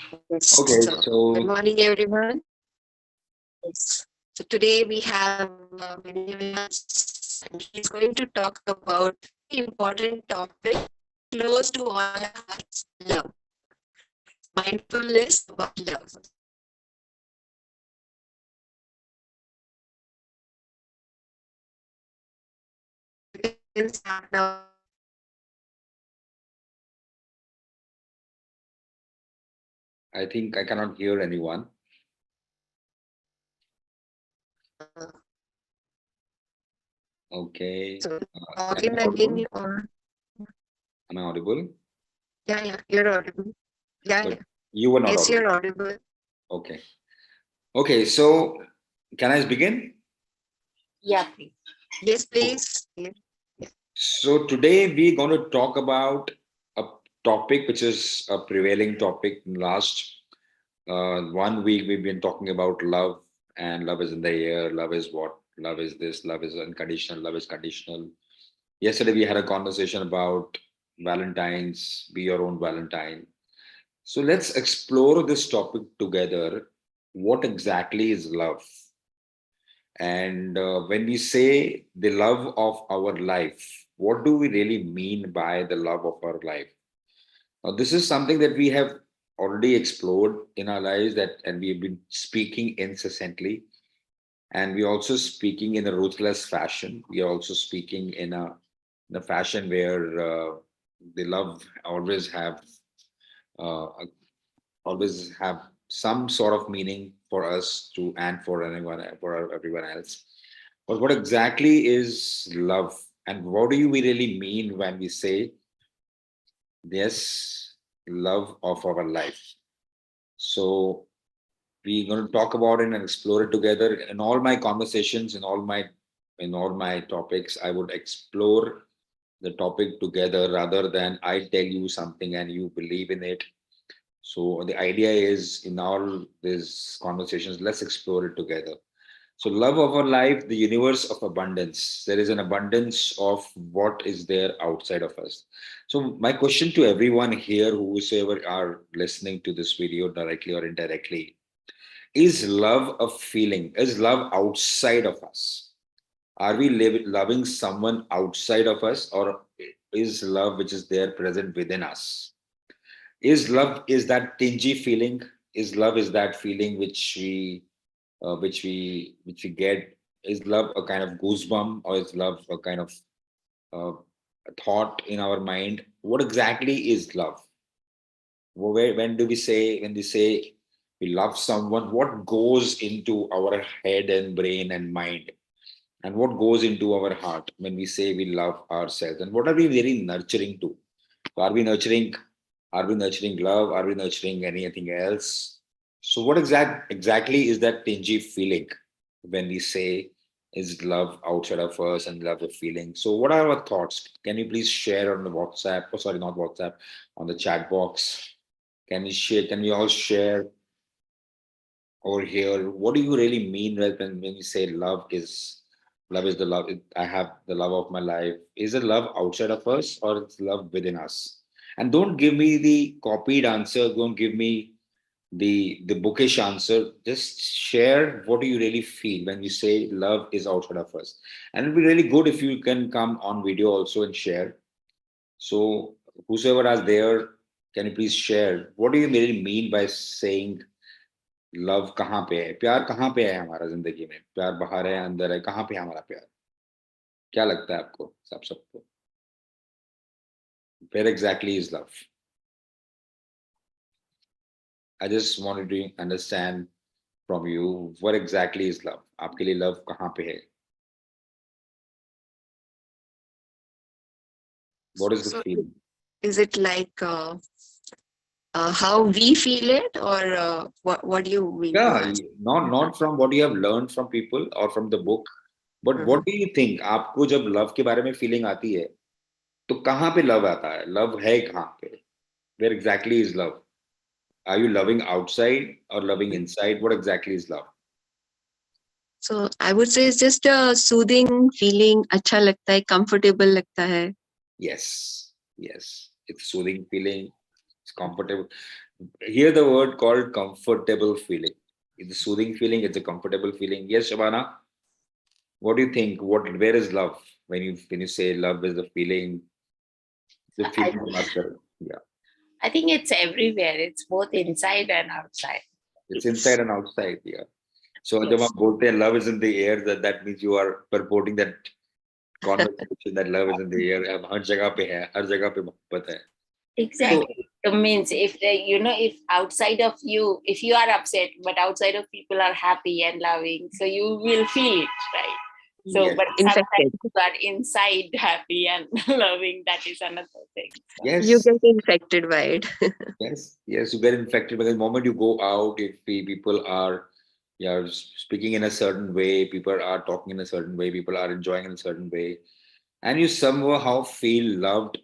Okay, Good so morning, everyone. Yes. So today we have Vinay with us, and he's going to talk about an important topic close to all our hearts: love, mindfulness about love. You can start now. I think I cannot hear anyone. Uh, Okay, so am log I in audible? again, or Am I audible? yeah, you're audible. Yeah, But yeah. you were not Yes, audible. you're audible. Okay. Okay, so can I begin? Yeah, please. Yes, Okay. please. Yeah. So today we're going to talk about a topic which is a prevailing topic in last 1 week. We've been talking about love, and love is in the air. Love is what? Love is this. Love is unconditional. Love is conditional. Yesterday we had a conversation about Valentine's. Be your own Valentine. So let's explore this topic together. What exactly is love? And when we say the love of our life, what do we really mean by the love of our life? Now, this is something that we have already explored in our lives, that and we've been speaking incessantly, and we're also speaking in a ruthless fashion. We are also speaking in a fashion where the love uh, always have some sort of meaning for us to and for anyone for everyone else. But what exactly is love, and what do we really mean when we say yes, love of our life? So we're going to talk about it and explore it together. In all my conversations, in all my topics, I would explore the topic together rather than I tell you something and you believe in it. So the idea is in all these conversations, let's explore it together. So love of our life, the universe of abundance. There is an abundance of what is there outside of us. So my question to everyone here, whosoever are listening to this video directly or indirectly, is love a feeling? Is love outside of us? Are we loving someone outside of us, or is love which is there present within us? Is love is that tingy feeling? Is love is that feeling which we get? Is love a kind of goosebump, or is love a kind of uh, a thought in our mind? What exactly is love? When do we say, when we say we love someone, what goes into our head and brain and mind, and what goes into our heart when we say we love ourselves, and what are we really nurturing to? So are we nurturing love? Are we nurturing anything else? So what exactly is that tingy feeling when we say is love outside of us and love a feeling? So what are our thoughts? Can you please share on the WhatsApp? Oh, sorry, not WhatsApp, on the chat box. Can we share? Can we all share over here? What do you really mean when you say love is the love? I have the love of my life. Is it love outside of us or it's love within us? And don't give me the copied answer. Don't give me the bookish answer. Just share what do you really feel when you say love is outside of us. And it'll be really good if you can come on video also and share. So whosoever is there, can you please share what do you really mean by saying love कहाँ पे है, प्यार कहाँ पे है हमारा जिंदगी में, प्यार बाहर है अंदर है, कहाँ पे है हमारा प्यार? क्या लगता है आपको, सब सबको? Where exactly is love? I just wanted to understand from you what exactly is love. आपके लिए love कहाँ पे है? What is the So feeling? is it like how we feel it, or what do you mean to Yeah, ask? not from what you have learned from people or from the book, but what Mhm. do you think? आपको जब love के बारे में feeling आती है, तो कहाँ पे love आता है? Love है कहाँ पे? Where exactly is love? Are you loving outside or loving inside? What exactly is love? So I would say it's just a soothing feeling. अच्छा लगता है, comfortable लगता है. Yes, yes. It's soothing feeling. It's comfortable. Hear the word called comfortable feeling. It's a soothing feeling. It's a comfortable feeling. Yes, Shabana. What do you think? Where is love? When you say love is the I, feeling of master. Yeah, I think it's everywhere. It's both inside and outside. it's inside It's and outside. Yeah. So जब yes, आप बोलते हैं love is in the air, that means you are purporting that conversation that love is in the air. अब हर जगह पे है, हर जगह पे मोहब्बत है. So exactly. It means if if outside of you, if you are upset, but outside of people are happy and loving, so you will feel it, right? So, yes, but sometimes Infected. you are inside happy and loving. That is another thing. So, You yes, get infected by it. yes, yes. You get infected because the moment you go out, if people are, yeah, speaking in a certain way, people are talking in a certain way, people are enjoying in a certain way, and you somehow feel loved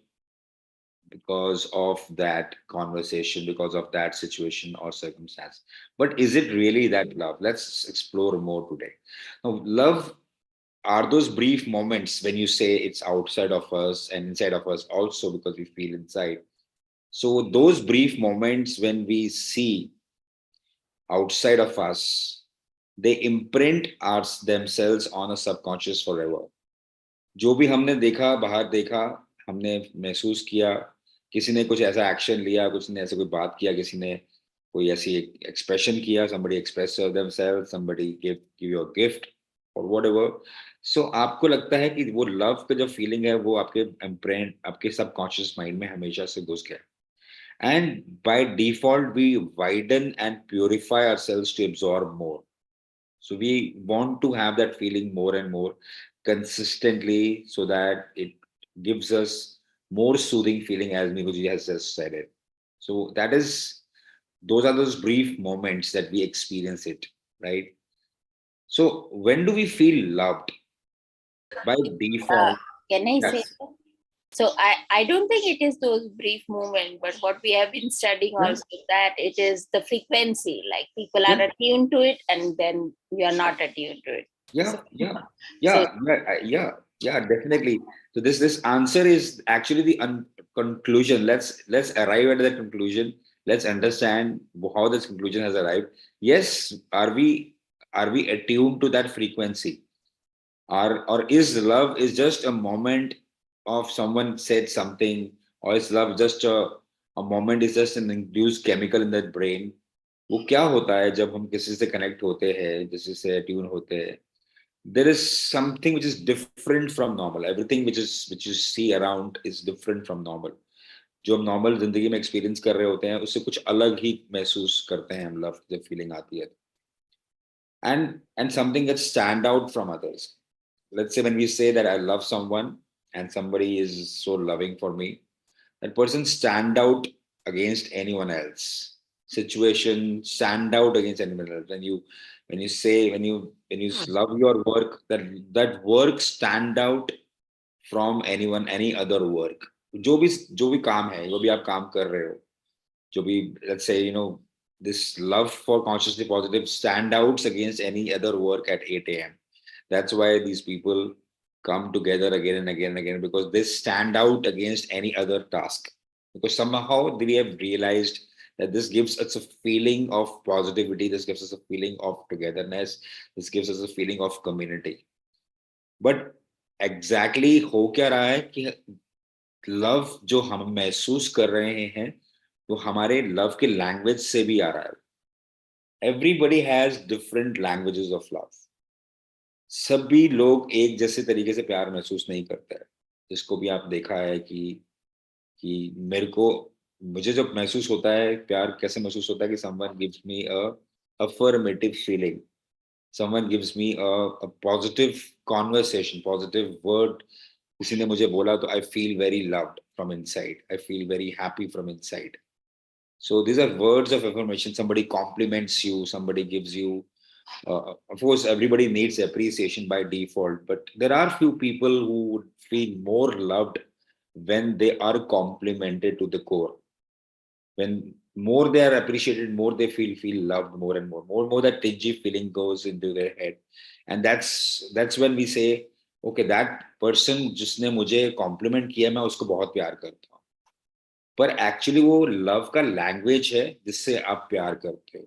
because of that conversation, because of that situation or circumstance. But is it really that love? Let's explore more today. Now, love are those brief moments when you say it's outside of us and inside of us also because we feel inside. So, those brief moments when we see outside of us, they imprint themselves on a subconscious forever. जो भी हमने देखा बाहर देखा हमने महसूस किया किसी ने कुछ ऐसा एक्शन लिया किसी ने ऐसे कोई बात किया किसी ने कोई ऐसी एक्सप्रेशन किया somebody express themselves somebody give you a gift or whatever so आपको लगता है कि वो लव का जो फीलिंग है वो आपके इम्प्रेंट आपके सबकॉन्शियस माइंड में हमेशा से घुस गया and by default we widen and purify ourselves to absorb more so we want to have that feeling more and more consistently so that it gives us more soothing feeling as Mikuji has just said it. So that is those are those brief moments that we experience it, right? So when do we feel loved? By uh, default, can I say? yes. So I don't think it is those brief moments, but what we have been studying Yeah, also that it is the frequency, like people yeah, are attuned to it and then we are not attuned to it. yeah, So, yeah, so yeah, yeah, definitely. So this answer is actually the conclusion. Let's arrive at the conclusion. Let's understand how this conclusion has arrived. Yes, are we attuned to that frequency? Or is love is just a moment of someone said something, or is love just a moment is just an induced chemical in the brain? वो क्या होता है जब हम किसी से connect होते हैं किसी से अट्यून होते हैं there is something which is different from normal everything which you see around is different from normal जो हम नॉर्मल जिंदगी में एक्सपीरियंस कर रहे होते हैं उससे कुछ अलग ही महसूस करते हैं हम लव जब फीलिंग आती है and something that stand out from others let's say when we say that I love someone and somebody is so loving for me that person stand out against anyone else situation stand out against anyone else when you say when you love your work that work stand out from anyone any other work जो भी काम है जो भी आप काम कर रहे हो जो भी let's say this love for consciously positive stand outs against any other work at 8 a.m. That's why these people come together again and again and again because they stand out against any other task because somehow we have realized that this gives us a feeling of positivity this gives us a feeling of togetherness this gives us a feeling of community but exactly exactly हो क्या रहा है कि love जो हम महसूस कर रहे हैं वो हमारे लव के लैंग्वेज से भी आ रहा है everybody has different languages of love सभी लोग एक जैसे तरीके से प्यार महसूस नहीं करते हैं जिसको भी आप देखा है कि मेरे को मुझे जब महसूस होता है प्यार कैसे महसूस होता है कि someone gives me a affirmative feeling someone gives me a positive conversation positive word किसी ने मुझे बोला तो I feel very loved from inside I feel very happy from inside so these are words of affirmation somebody compliments you somebody gives you of course everybody needs appreciation by default but there are few people who would feel more loved when they are complimented to the core when more they are appreciated more they feel loved more and more that tingy feeling goes into their head and that's when we say okay that person जिसने मुझे compliment किया मैं उसको बहुत प्यार करता हूँ पर एक्चुअली वो लव का लैंग्वेज है जिससे आप प्यार करते हो.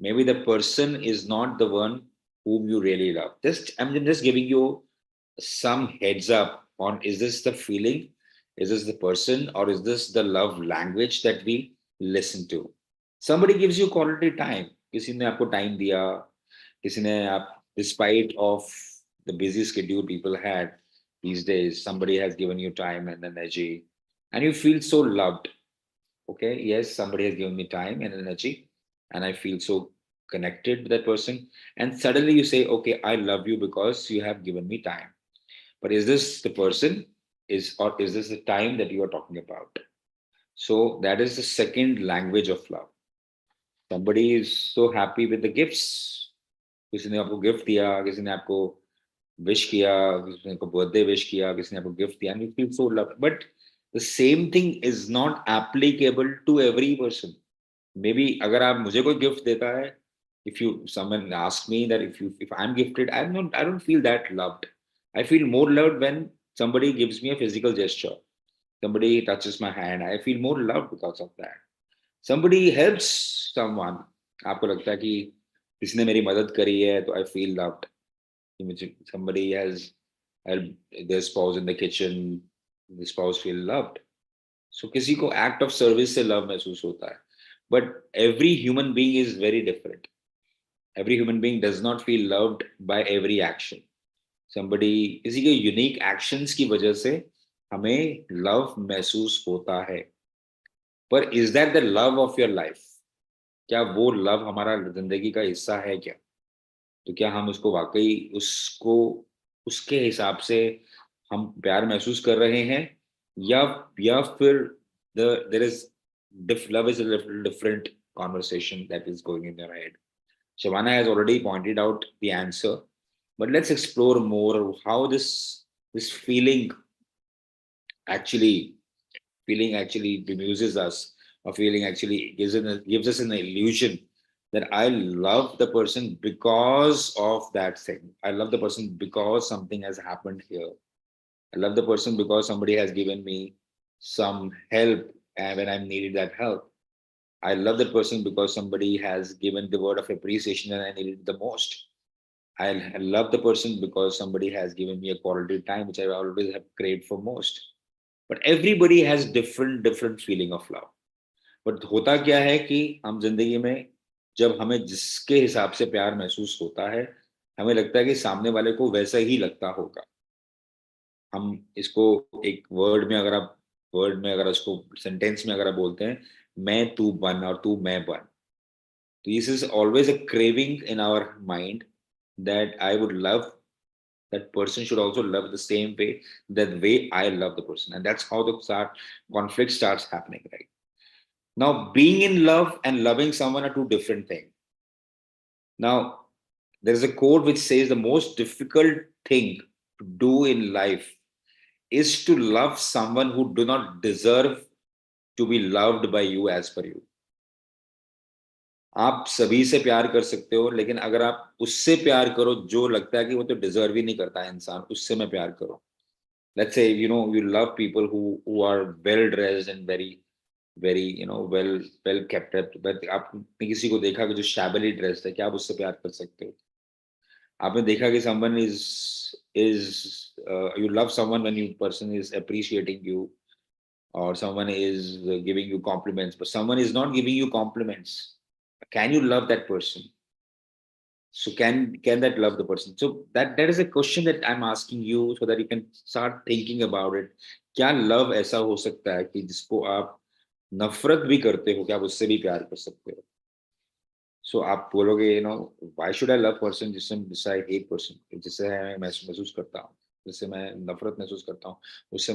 May be the person is not the one whom you really love. I'm just giving you some heads up on, is this the feeling, is this the person, or is this the love language that we listen to? Somebody gives you quality time. किसी ने आपको time दिया, किसी ने आप, despite of the busy schedule people had these days, somebody has given you time and energy, and you feel so loved. Okay, yes, somebody has given me time and energy, and I feel so connected with that person. And suddenly you say, okay, I love you because you have given me time. But is this the person, is, or is this the time that you are talking about? So that is the second language of love. Somebody is so happy with the gifts. किसी ने आपको gift दिया, किसी ने आपको wish किया, किसी ने आपको बर्थडे विश किया, किसी ने आपको गिफ्ट दिया, and you feel so loved. But the same thing is not applicable to every person. Maybe अगर आप मुझे कोई गिफ्ट देता है, if you, someone asks me that, if I'm gifted, I don't feel that loved. I feel more loved when somebody gives me a physical gesture. Somebody touches my hand. I feel more loved because of that. Somebody helps someone. आपको लगता है कि किसी ने मेरी मदद करी है तो I feel loved. Somebody has helped their spouse in the kitchen. The spouse feel loved. So किसी को act of service से love महसूस होता है. But every human being is very different. Every human being does not feel loved by every action. Somebody, किसी के unique actions की वजह से हमें love महसूस होता है. पर is that the love of your life? क्या वो love हमारा जिंदगी का हिस्सा है क्या? तो क्या हम उसको वाकई उसको उसके हिसाब से हम प्यार महसूस कर रहे हैं, या फिर there is love is a little different conversation that is going in your head. Shavana has already pointed out the answer, but let's explore more how this actually feeling actually bemuses us, or feeling actually gives us an illusion that I love the person because of that thing. I love the person because something has happened here. I love the person because somebody has given me some help when I needed that help. I love that person because somebody has given the word of appreciation and I needed the most. I love the person because somebody has given me a quality time which I always have craved for most. But everybody has different feeling of love. But होता क्या है कि हम जिंदगी में जब हमें जिसके हिसाब से प्यार महसूस होता है, हमें लगता है कि सामने वाले को वैसा ही लगता होगा. हम इसको एक वर्ड में अगर उसको सेंटेंस में अगर आप बोलते हैं, मैं तू बन और तू मैं बन. तो this is always a craving in our mind that I would love that person should also love the same way, that way I love the person, and that's how the conflict starts happening, right? Now, being in love and loving someone are two different things. Now, there's a quote which says the most difficult thing to do in life is to love someone who do not deserve to be loved by you as per you. आप सभी से प्यार कर सकते हो, लेकिन अगर आप उससे प्यार करो जो लगता है कि वो तो डिजर्व ही नहीं करता है इंसान, उससे मैं प्यार करो. Let's say you love people who are well dressed and very well kept up, but आपने किसी को देखा कि जो shabbily dressed है, क्या आप उससे प्यार कर सकते हो? आपने देखा कि someone is you love someone when you person is appreciating you, or someone is giving you compliments, but someone is not giving you compliments. Can you love that person? So can that love the person? So that is a question that I'm asking you so that you can start thinking about it. क्या love ऐसा हो सकता है कि जिसको आप नफरत भी करते हो, क्या आप उससे भी प्यार कर सकते हो? So आप बोलोगे why should I love person जिससे I hate person, जिससे मैं महसूस करता हूँ, जिससे मैं नफरत महसूस करता हूँ, उससे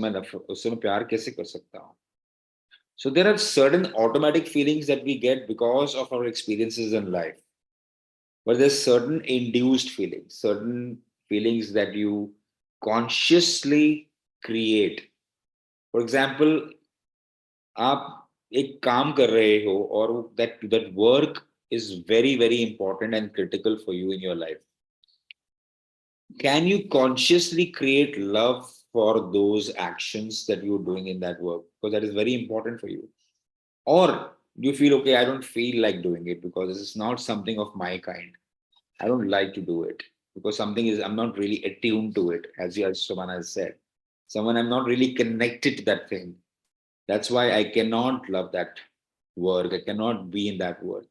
मैं प्यार कैसे कर सकता हूँ? So there are certain automatic feelings that we get because of our experiences in life. But there's certain feelings that you consciously create. For example, आप एक काम कर रहे हो और that work is very important and critical for you in your life. Can you consciously create love for those actions that you're doing in that work? Because that is very important for you. Or you feel, okay, I don't feel like doing it because this is not something of my kind. I don't like to do it because something is, I'm not really attuned to it, as someone has said. Someone, I'm not really connected to that thing. That's why I cannot love that work. I cannot be in that work.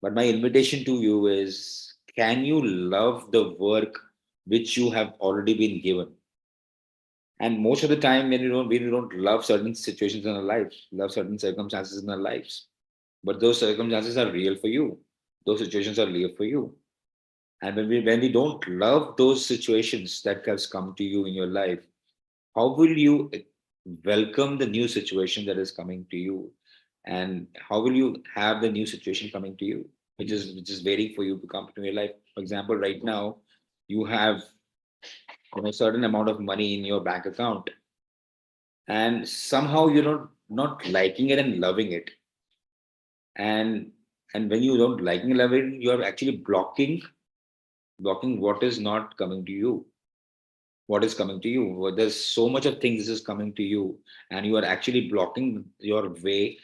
But my invitation to you is, can you love the work which you have already been given? And most of the time, when you don't love certain situations in our lives, love certain circumstances in our lives, but those circumstances are real for you. Those situations are real for you. And when we don't love those situations that has come to you in your life, how will you welcome the new situation that is coming to you? And how will you have the new situation coming to you, which is waiting for you to come to your life? For example, right now, you have a certain amount of money in your bank account, and somehow you're not liking it and loving it. And and when you don't liking and loving it, you are actually blocking what is not coming to you, what is coming to you. There's so much of things is coming to you, and you are actually blocking your way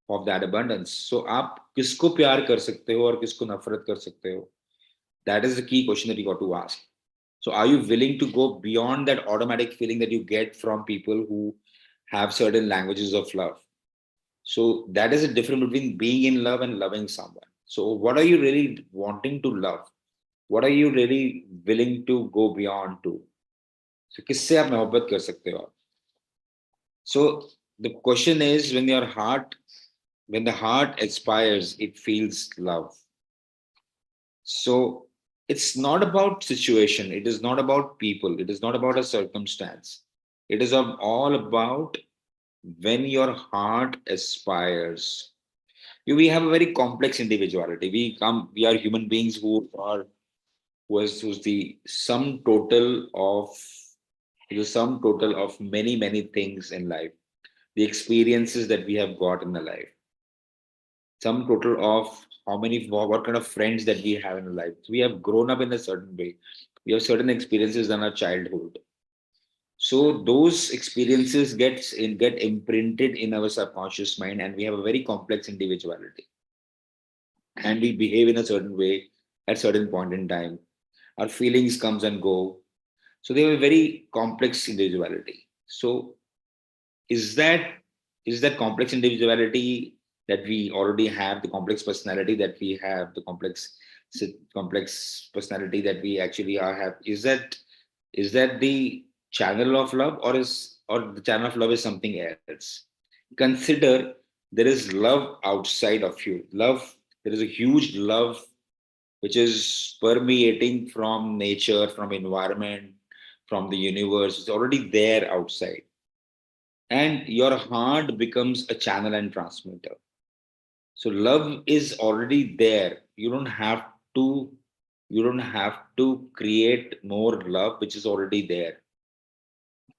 of that abundance. So आप किसको प्यार कर सकते हो और किसको नफरत कर सकते हो? That is the key question that you got to ask. So are you willing to go beyond that automatic feeling that you get from people who have certain languages of love? So that is a difference between being in love and loving someone. So what are you really wanting to love? What are you really willing to go beyond to? So किससे आप मोहब्बत कर सकते हो आप? So the question is, when the heart aspires, it feels love. So it's not about situation, it is not about people, it is not about a circumstance. It is all about when your heart aspires. We have a very complex individuality. We are human beings who's the sum total of many, many things in life, the experiences that we have got in the life, sum total of what kind of friends that we have in life. So we have grown up in a certain way. We have certain experiences in our childhood. So those experiences get imprinted in our subconscious mind, and we have a very complex individuality. And we behave in a certain way at certain point in time. Our feelings comes and go. So they have a very complex individuality. So is that complex individuality that we already have, the complex personality that we have, the complex personality that we actually are have, is that the channel of love, or the channel of love is something else? Consider, there is love outside of you. There is a huge love which is permeating from nature, from environment, from the universe. It's already there outside, and your heart becomes a channel and transmitter. So love is already there. To you don't have to create more love which is already there.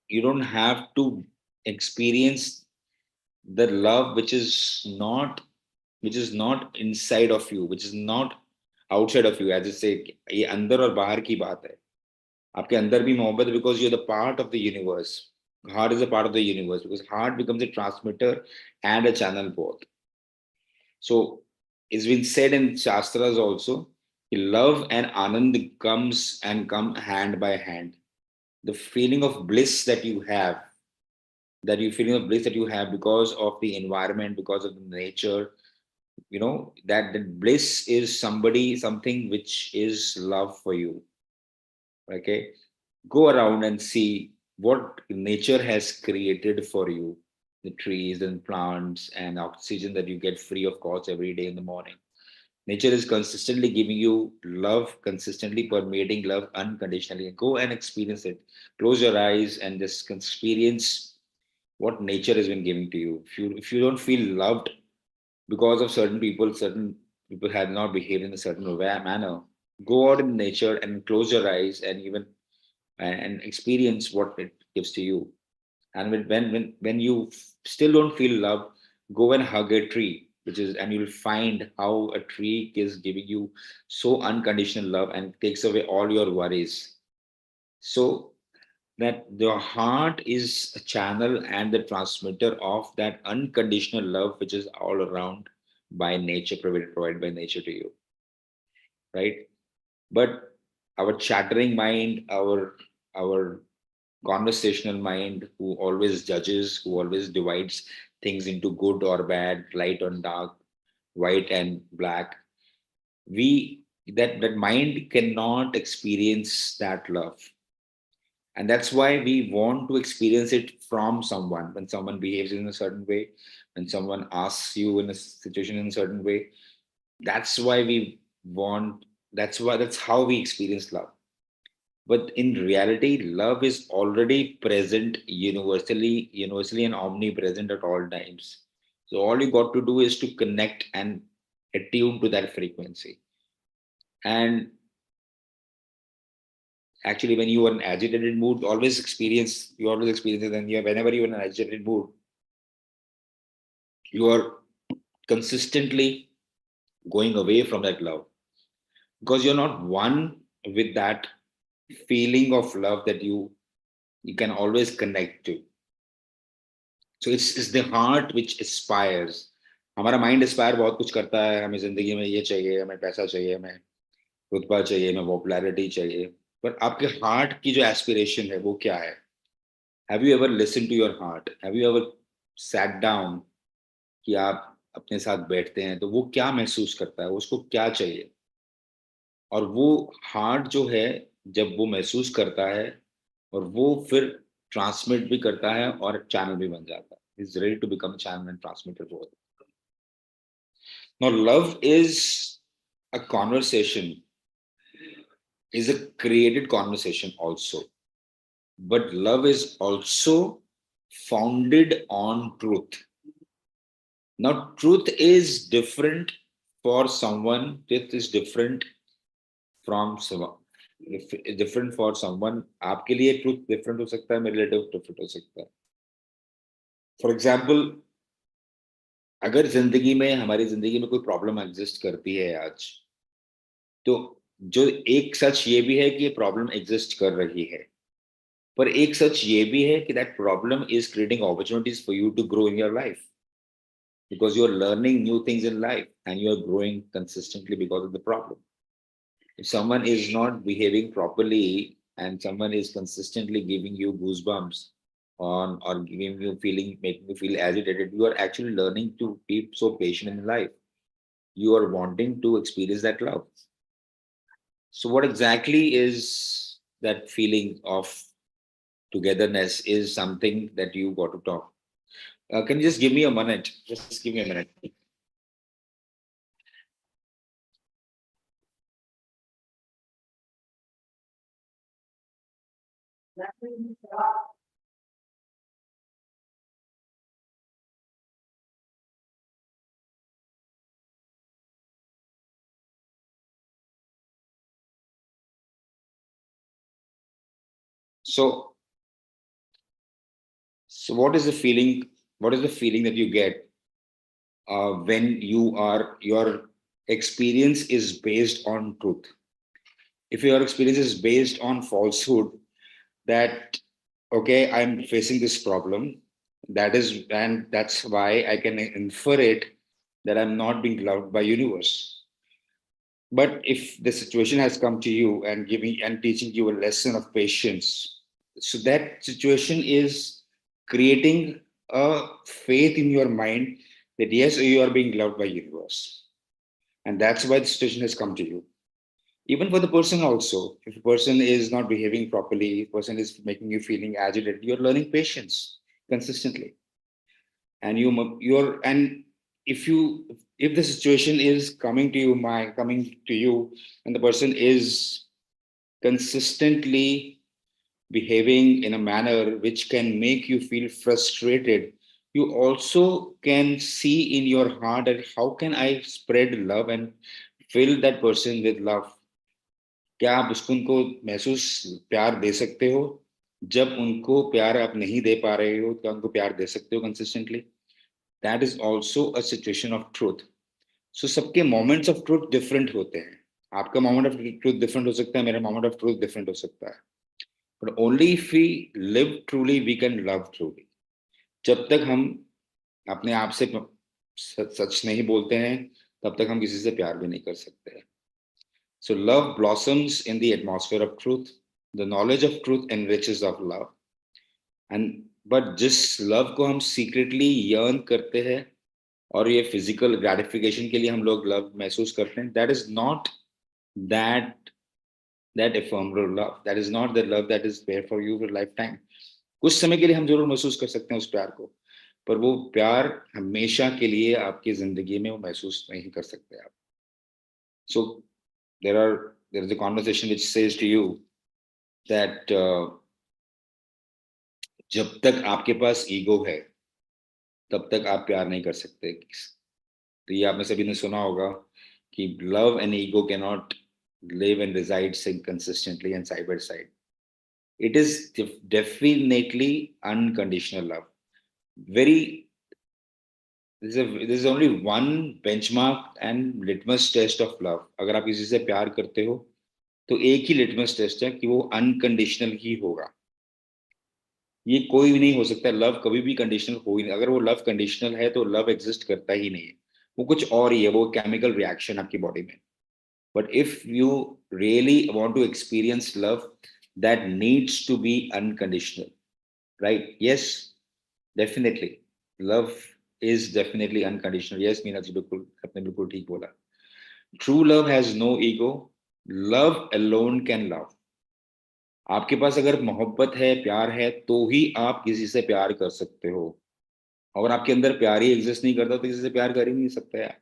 You don't have to experience the love which is not inside of you, which is not outside of you. As I say, ये अंदर और बाहर की बात है. आपके अंदर भी मोहब्बत है because you're the part of the universe. Heart is a part of the universe because heart becomes a transmitter and a channel both. So it's been said in Shastras also, love and Anand come hand by hand. The feeling of bliss that you have because of the environment, because of the nature, that bliss is something which is love for you. Okay, go around and see what nature has created for you, the trees and plants and oxygen that you get free of cost every day in the morning. Nature is consistently giving you love, consistently permeating love unconditionally. Go and experience it. Close your eyes and just experience what nature has been giving to you. If you don't feel loved because of certain people have not behaved in a certain manner, go out in nature and close your eyes and even and experience what it gives to you. And when you still don't feel love, go and hug a tree, and you'll find how a tree is giving you so unconditional love and takes away all your worries. So that the heart is a channel and the transmitter of that unconditional love which is all around by nature, provided by nature to you, right? But our chattering mind, our conversational mind, who always judges, who always divides things into good or bad, light and dark, white and black, we that mind cannot experience that love. And that's why we want to experience it from someone. When someone behaves in a certain way, when someone asks you in a situation in a certain way, that's why we want, that's how we experience love. But in reality, love is already present universally and omnipresent at all times. So all you got to do is to connect and attune to that frequency. And actually, when you are in agitated mood, you always experience it. And whenever you're in an agitated mood, you are consistently going away from that love, because you're not one with that feeling of love that you can always connect to. So it's the heart which aspires. हमारा mind Aspire बहुत कुछ करता है, हमें जिंदगी में ये चाहिए, हमें पैसा चाहिए, हमें रुतबा चाहिए, हमें पॉपुलैरिटी चाहिए. पर आपके हार्ट की जो एस्पिरेशन है वो क्या है? Have you ever listen to your heart? Have you ever sat down कि आप अपने साथ बैठते हैं तो वो क्या महसूस करता है, उसको क्या चाहिए? और वो हार्ट जो है, जब वो महसूस करता है और वो फिर ट्रांसमिट भी करता है और चैनल भी बन जाता है, is ready to become channel and transmitter both. Now love is a conversation, is a created conversation also, but love is also founded on truth. Now truth is different for someone, truth is different from someone, different for someone. आपके लिए truth different हो सकता है, मेरे लिए different हो सकता है. For example, अगर जिंदगी में, हमारी जिंदगी में कोई प्रॉब्लम एग्जिस्ट करती है आज, तो जो एक सच ये भी है कि ये प्रॉब्लम एग्जिस्ट कर रही है, पर एक सच ये भी है कि that problem is creating opportunities for you to grow in your life, because you are learning new things in life and you are growing consistently because of the problem. If someone is not behaving properly and someone is consistently giving you goosebumps on, or giving you feeling, making you feel agitated, you are actually learning to be so patient in life. You are wanting to experience that love. So what exactly is that feeling of togetherness is something that you got to talk. Can you just give me a minute? Just give me a minute. So, so what is the feeling? What is the feeling that you get when your experience is based on truth? If your experience is based on falsehood, that okay, I'm facing this problem, that is, and that's why I can infer it that I'm not being loved by universe. But if the situation has come to you and giving and teaching you a lesson of patience, so that situation is creating a faith in your mind that yes, you are being loved by universe, and that's why the situation has come to you. Even for the person also, if a person is not behaving properly, if person is making you feeling agitated, you're learning patience consistently, and you're and if you if the situation is coming to you and the person is consistently behaving in a manner which can make you feel frustrated, you also can see in your heart that how can I spread love and fill that person with love. क्या आप उसको उनको महसूस प्यार दे सकते हो? जब उनको प्यार आप नहीं दे पा रहे हो, क्या उनको प्यार दे सकते हो consistently? That is also a situation of truth. So सबके मोमेंट्स ऑफ ट्रूथ डिफरेंट होते हैं. आपका मोमेंट ऑफ ट्रूथ डिफरेंट हो सकता है, मेरा मोमेंट ऑफ ट्रूथ डिफरेंट हो सकता है. But only if we live truly, we can love truly. जब तक हम अपने आप से सच नहीं बोलते हैं, तब तक हम किसी से प्यार भी नहीं कर सकते हैं. So love blossoms in the atmosphere of truth. The knowledge of truth enriches of love. And but जिस love को हम secretly yearn करते हैं और ये physical gratification के लिए हम लोग love महसूस करते हैं, that is not that that ephemeral love. That is not the love that is there for you for lifetime. कुछ समय के लिए हम जरूर महसूस कर सकते हैं उस प्यार को, पर वो प्यार हमेशा के लिए आपकी जिंदगी में वो महसूस नहीं कर सकते आप. So there is a conversation which says to you that जब तक आपके पास ईगो है, तब तक आप प्यार नहीं कर सकते. तो ये आप में सभी ने सुना होगा कि love and ego cannot live and reside consistently and side by side. It is definitely unconditional love. There's only one benchmark and litmus test of love. अगर आप किसी से प्यार करते हो तो एक ही litmus test है कि वो unconditional ही होगा. ये कोई भी नहीं हो सकता. लव कभी भी कंडीशनल हो ही नहीं. अगर वो लव कंडीशनल है तो लव एग्जिस्ट करता ही नहीं है. वो कुछ और ही है, वो केमिकल रिएक्शन आपकी बॉडी में. But if you really want to experience love, that needs to be unconditional, right? Yes, definitely love is definitely unconditional. Yes Meena ji, बिल्कुल आपने बिल्कुल ठीक बोला. True love has no ego. Love alone can love. आपके पास अगर मोहब्बत है, प्यार है, तो ही आप किसी से प्यार कर सकते हो. और आपके अंदर प्यार ही एग्जिस्ट नहीं करता तो किसी से प्यार कर ही नहीं सकते आप.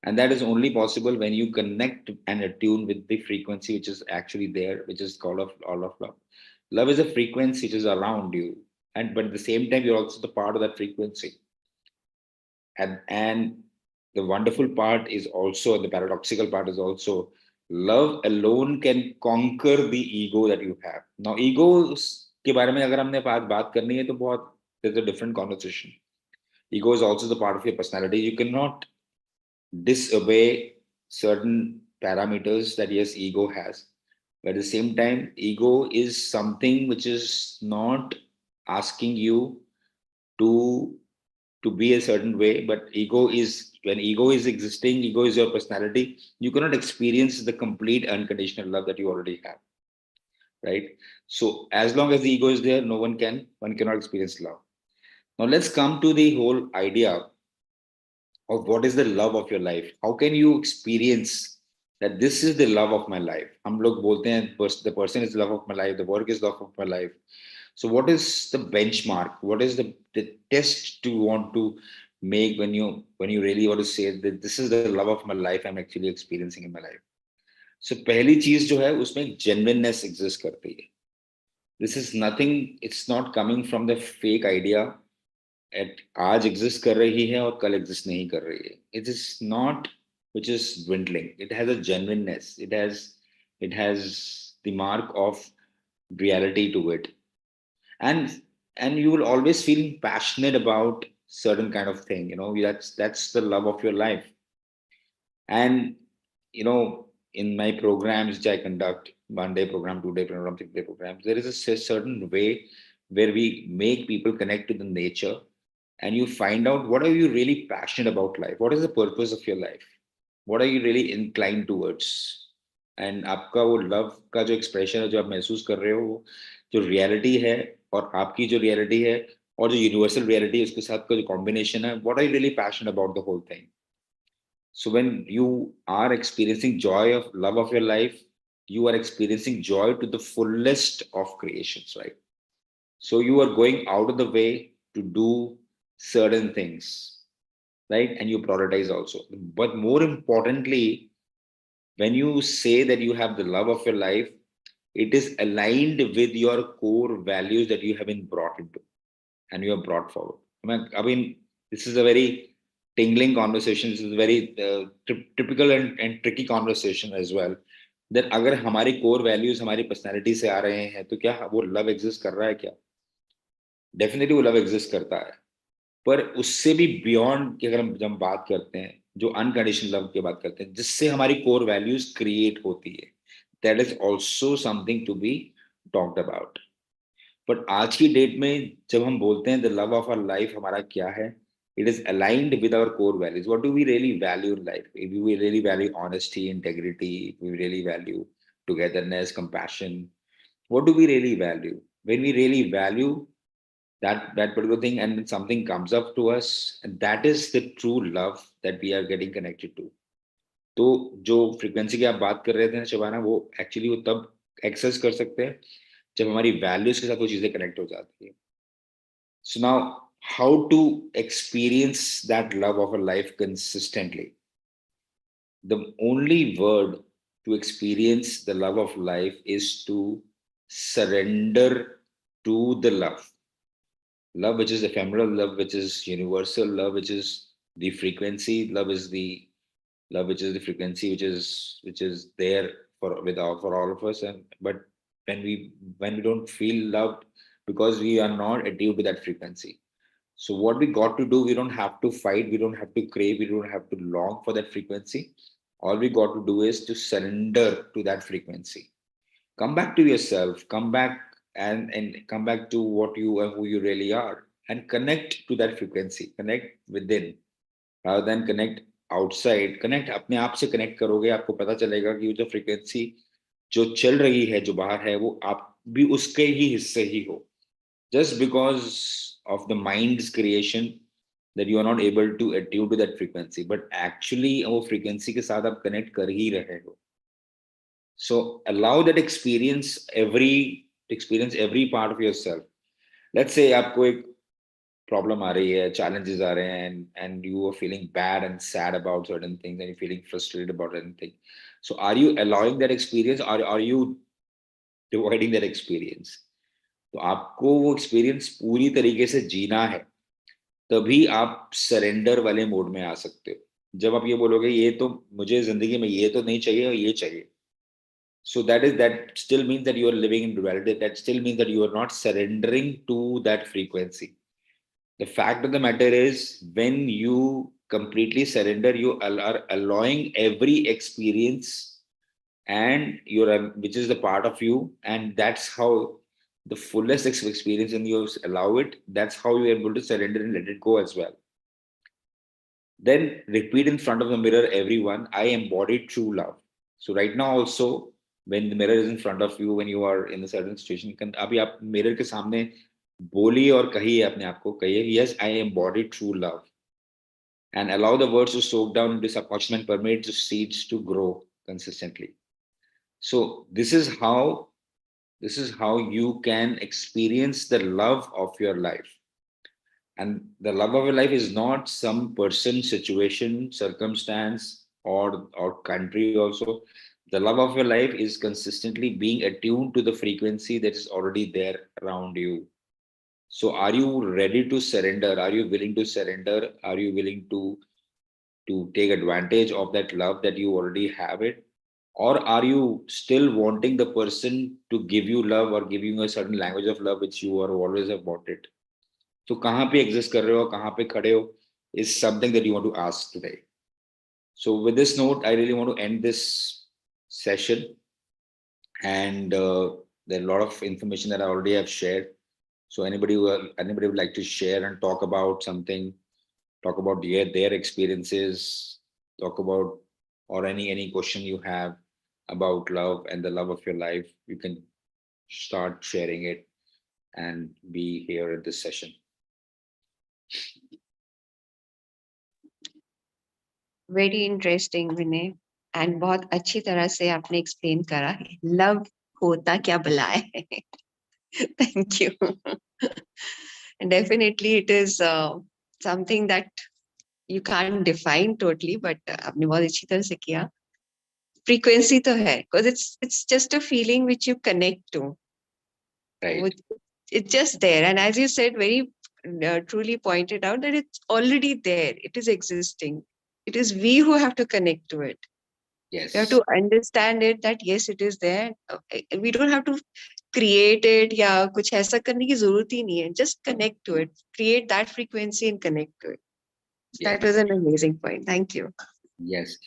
And that is only possible when you connect and attune with the frequency which is actually there, which is called all of love. Love is a frequency which is around you, and but at the same time you're also the part of that frequency. And the wonderful part is also, the paradoxical part is also, love alone can conquer the ego that you have. Now egos के बारे में अगर हमने बात करनी है तो बहुत, there's a different conversation. Ego is also the part of your personality. You cannot disobey certain parameters that yes ego has, but at the same time ego is something which is not asking you to be a certain way. But ego is, when ego is existing, ego is your personality, you cannot experience the complete unconditional love that you already have, right? So as long as the ego is there, one cannot experience love. Now let's come to the whole idea of what is the love of your life. How can you experience that this is the love of my life? हम लोग बोलते हैं the person is the love of my life, the work is the love of my life. So what is the benchmark? What is the test you want to make when you really want to say that this is the love of my life I'm actually experiencing in my life? So पहली चीज जो है उसमें genuineness exist करती है. This is nothing, it's not coming from the fake idea आज exist कर रही है और कल एग्जिस्ट नहीं कर रही है. It is not which is dwindling. It has a genuineness. It has the mark of reality to it. And you will always feel passionate about certain kind of thing. That's the love of your life. And in my programs which I conduct, 1-day program, 2-day program, 3-day programs, there is a certain way where we make people connect to the nature, and you find out what are you really passionate about life, what is the purpose of your life, what are you really inclined towards. And आपका वो love का जो expression है जो आप महसूस कर रहे हो, जो रियलिटी है और आपकी जो रियलिटी है और जो यूनिवर्सल रियलिटी है उसके साथ का जो कॉम्बिनेशन है, what are you really passionate about the whole thing. So when you are experiencing joy of love of your life, you are experiencing joy to the fullest of creations, right? So you are going out of the way to do certain things, right? And you prioritize also. But more importantly, when you say that you have the love of your life, it is aligned with your core values that you have been brought into and you have brought forward. I mean, this is a very tingling conversation. This is a very typical and tricky conversation as well. That अगर हमारी core values हमारी personality से आ रहे हैं तो क्या वो love exist कर रहा है क्या? Definitely वो love exist करता है. पर उससे भी बियॉन्ड की अगर हम जब बात करते हैं, जो अनकंडीशनल लव की बात करते हैं, जिससे हमारी कोर वैल्यूज क्रिएट होती है, that is also something to be talked about. But आज की डेट में जब हम बोलते हैं the love of our life हमारा क्या है, it is aligned with our core values. What do we really value in life? If we really value honesty, integrity, if we really value togetherness, compassion, what do we really value? When we really value that particular thing, and then something comes up to us, and that is the true love that we are getting connected to. तो जो frequency की आप बात कर रहे थे ना शबाना, वो एक्चुअली वो तब एक्सेस कर सकते हैं जब हमारी वैल्यूज के साथ वो चीजें कनेक्ट हो जाती है. So now, how to experience that love of a life consistently? The only word to experience the love of life is to surrender to the love which is ephemeral, love which is universal, love which is the frequency, love which is the frequency which is there for all of us. And but when we don't feel loved because we are not attuned to that frequency, so what we got to do, we don't have to fight, we don't have to crave, we don't have to long for that frequency. All we got to do is to surrender to that frequency. Come back to yourself, come back and come back to what you and who you really are, and connect to that frequency, connect within rather than connect outside. Connect अपने आप से connect करोगे, आपको पता चलेगा कि वो जो frequency जो चल रही है, जो बाहर है, वो आप भी उसके ही हिस्से ही हो. Just because of the mind's creation that you are not able to attune to that frequency, but actually वो frequency के साथ आप connect कर ही रहे हो. So allow that experience every part of yourself. Let's say आपको एक problem आ रही है, challenges आ रहे हैं, and you are feeling bad and sad about certain things, and you're feeling frustrated about anything. So are you allowing that experience, or are you avoiding that experience? तो आपको वो experience पूरी तरीके से जीना है, तभी आप surrender वाले मोड में आ सकते हो. जब आप ये बोलोगे ये तो मुझे जिंदगी में ये तो नहीं चाहिए और ये चाहिए, so that still means that you are living in duality. That still means that you are not surrendering to that frequency. The fact of the matter is, when you completely surrender, you are allowing every experience, and you're which is the part of you, and that's how the fullest experience, and you allow it. That's how you're able to surrender and let it go as well. Then repeat in front of the mirror, everyone, I embody true love. So right now also, when the mirror is in front of you, when you are in a certain situation, you can अभी आप mirror के सामने बोलिए और कहिए अपने आप को, कहिए, yes, I embody true love, and allow the words to soak down into subconscious and permit the seeds to grow consistently. So this is how you can experience the love of your life. And the love of your life is not some person, situation, circumstance, or country also. The love of your life is consistently being attuned to the frequency that is already there around you. So are you ready to surrender? Are you willing to surrender? Are you willing to take advantage of that love that you already have it? Or are you still wanting the person to give you love or give you a certain language of love which you are always have wanted? So कहाँ पे exist कर रहे हो, कहाँ पे खड़े हो, is something that you want to ask today. So with this note, I really want to end this session, and there are a lot of information that I already have shared. So anybody would like to share and talk about something, talk about their experiences, talk about, or any question you have about love and the love of your life, you can start sharing it and be here at this session. Very interesting, Vinay. And बहुत अच्छी तरह से आपने explain करा. Love होता क्या भला है? Thank you. And definitely it is something that you can't define totally, but आपने बहुत अच्छी तरह से किया. Frequency तो है, because it's just a feeling which you connect to. Right. It's just there, and as you said, very truly pointed out that it's already there. It is existing. It is we who have to connect to it. Yes. We have to understand it that yes, it is there. We don't have to create it या कुछ ऐसा करने की जरूरत ही नहीं है. Just connect to it. Create that frequency and connect to it. So that was an amazing point. Thank you. Yes,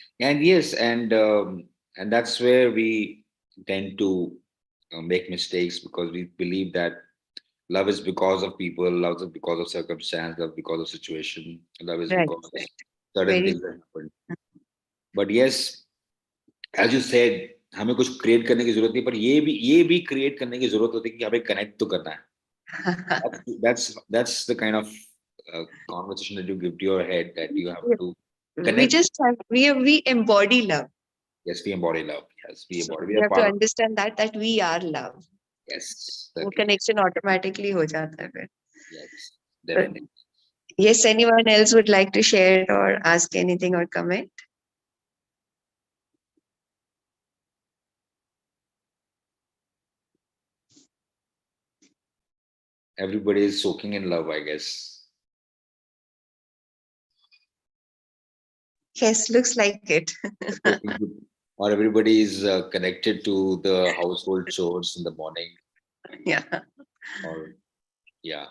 and that's where we tend to make mistakes, because we believe that love is because of people, love is because of circumstance, love because of situation, love is Right, because right. certain Very things that happen. But yes, as you said, हमें कुछ create करने की जरूरत नहीं, पर ये भी create करने की जरूरत होती है कि हमें कनेक्ट तो करना है. That's the kind of conversation that you give to your head, that you have to we connect. just have we embody love. Yes, we embody love. Yes, we So embody. We we are have to part of. understand that we are love. Yes, वो certainly. connection automatically हो जाता है फिर. Yes, Uh, definitely. Yes, anyone else would like to share or ask anything or comment? Everybody is soaking in love, I guess. Yes, looks like it. Or everybody is connected to the household chores in the morning. Yeah. Or yeah.